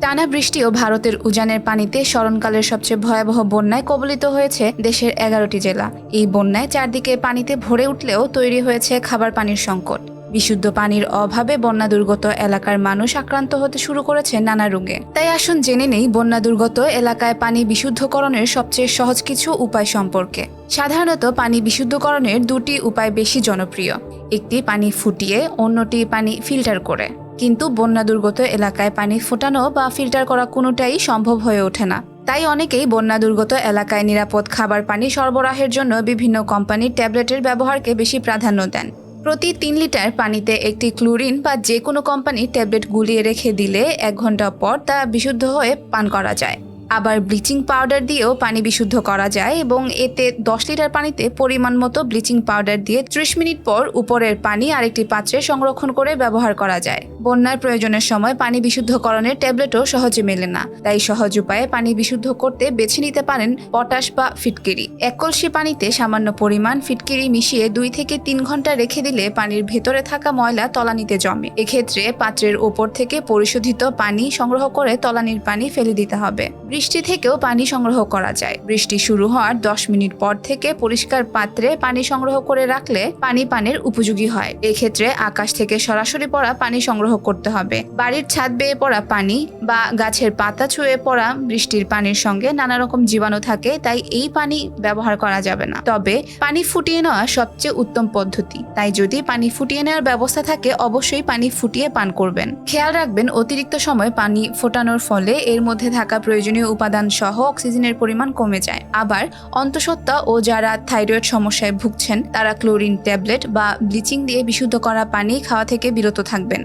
টানা বৃষ্টি ও ভারতের উজানের পানিতে স্মরণকালের সবচেয়ে ভয়াবহ বন্যায় কবলিত হয়েছে দেশের 11টি জেলা। এই বন্যায় চারদিকে পানিতে ভরে উঠলেও তৈরি হয়েছে খাবার পানির সংকট। বিশুদ্ধ পানির অভাবে বন্যা দুর্গত এলাকার মানুষ আক্রান্ত হতে শুরু করেছে নানা রোগে। তাই আসুন জেনে নেই বন্যা দুর্গত এলাকায় পানি বিশুদ্ধকরণের সবচেয়ে সহজ কিছু উপায় সম্পর্কে। সাধারণত পানি বিশুদ্ধকরণের দুটি উপায় বেশি জনপ্রিয়, একটি পানি ফুটিয়ে, অন্যটি পানি ফিল্টার করে। কিন্তু বন্যা দুর্গত এলাকায় পানি ফোটানো বা ফিল্টার করা কোনোটাই সম্ভব হয়ে ওঠে না। তাই অনেকেই বন্যা দুর্গত এলাকায় নিরাপদ খাবার পানি সরবরাহের জন্য বিভিন্ন কোম্পানির ট্যাবলেটের ব্যবহারকে বেশি প্রাধান্য দেন। প্রতি 3 লিটার পানিতে একটি ক্লোরিন বা যে কোনো কোম্পানির ট্যাবলেট গুলিয়ে রেখে দিলে 1 ঘন্টা পর তা বিশুদ্ধ হয়ে পান করা যায়। আবার ব্লিচিং পাউডার দিয়েও পানি বিশুদ্ধ করা যায় এবং এতে 10 লিটার পানিতে পরিমাণ মতো ব্লিচিং পাউডার দিয়ে 30 মিনিট পর উপরের পানি আরেকটি পাত্রে সংরক্ষণ করে ব্যবহার করা যায়। বন্যার প্রয়োজনের সময় পানি বিশুদ্ধকরণের ট্যাবলেটও সহজে মেলে না, তাই সহজ উপায়ে পানি বিশুদ্ধ করতে বেছে নিতে পারেন পটাশ বা ফিটকিরি। 1 কলসি পানিতে সামান্য পরিমাণ ফিটকিরি মিশিয়ে 2 থেকে 3 ঘন্টা রেখে দিলে পানির ভেতরে থাকা ময়লা তলানিতে জমে। এক্ষেত্রে পাত্রের ওপর থেকে পরিশোধিত পানি সংগ্রহ করে তলানির পানি ফেলে দিতে হবে। বৃষ্টি থেকেও পানি সংগ্রহ করা যায়। বৃষ্টি শুরু হওয়ার 10 মিনিট পর থেকে পরিষ্কার পাত্রে পানি সংগ্রহ করে রাখলে পানি পানের উপযোগী হয়। এক্ষেত্রে আকাশ থেকে সরাসরি পড়া পানি সংগ্রহ করতে হবে। বাড়ির ছাদ বেয়ে পড়া পানি বা গাছের পাতা ছুঁয়ে পড়া বৃষ্টির পানির সঙ্গে নানা রকম জীবাণু থাকে, তাই এই পানি ব্যবহার করা যাবে না। তবে পানি ফুটিয়ে নেওয়া সবচেয়ে উত্তম পদ্ধতি, তাই যদি পানি ফুটিয়ে নেওয়ার ব্যবস্থা থাকে অবশ্যই পানি ফুটিয়ে পান করবেন। খেয়াল রাখবেন অতিরিক্ত সময় পানি ফোটানোর ফলে এর মধ্যে থাকা প্রয়োজনীয় উপাদান সহ অক্সিজেনের পরিমাণ কমে যায়। আবার অন্তঃসত্ত্বা ও যারা থাইরয়েড সমস্যায় ভুগছেন তারা ক্লোরিন ট্যাবলেট বা ব্লিচিং দিয়ে বিশুদ্ধ করা পানি খাওয়া থেকে বিরত থাকবেন।